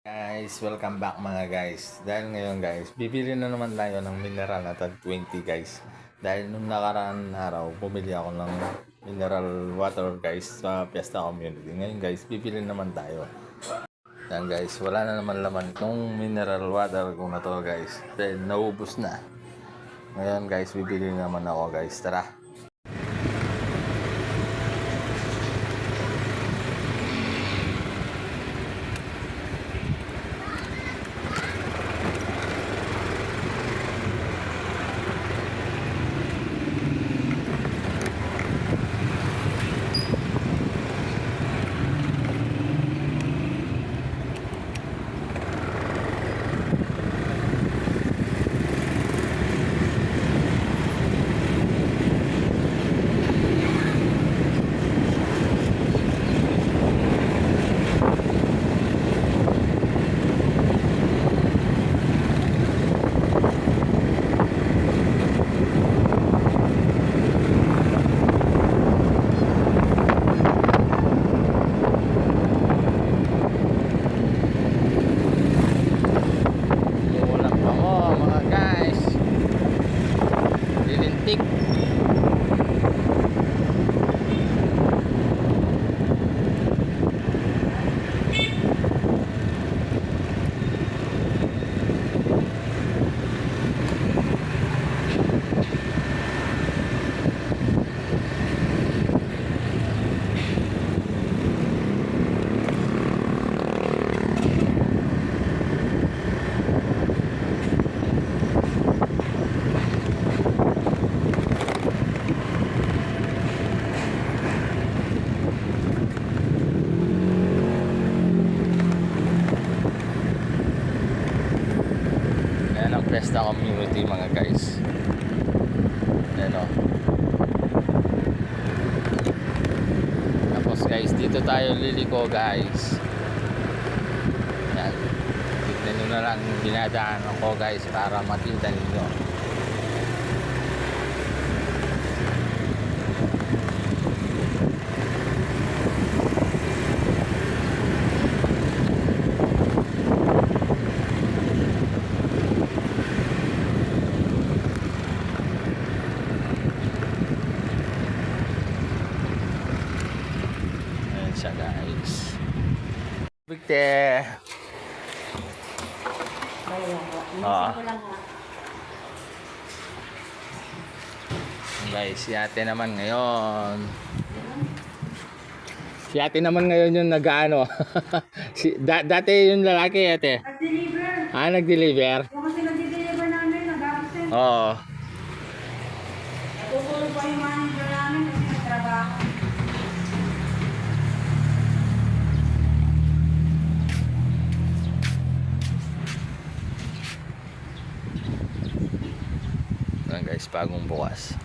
Guys, welcome back mga guys. Dahil ngayon guys, bibili na naman tayo ng mineral na tag 20 guys. Dahil nung nakaraan araw, bumili ako ng mineral water guys sa Fiesta Community. Ngayon guys, bibili naman tayo. Yan guys, wala na naman laman itong mineral water ko na to guys. Dahil naubos na. Ngayon guys, bibili naman ako guys. Tara! Fiesta Community mga guys. Ayan o. Tapos guys, dito tayo liliko guys. Yan. Tignan nyo na lang yung dinadaanan ko guys para makita ninyo. Siya guys. Bigte. Guys, si ate naman ngayon. Si ate naman ngayon yung nag-ano. Dati yung lalaki ate. Nag-deliver. Nag-deliver? Yung kasi nag-deliver namin, nag-absent. Oo. Natutulog pa yung manager namin kasi nagtrabaho. Guys, bagong bukas.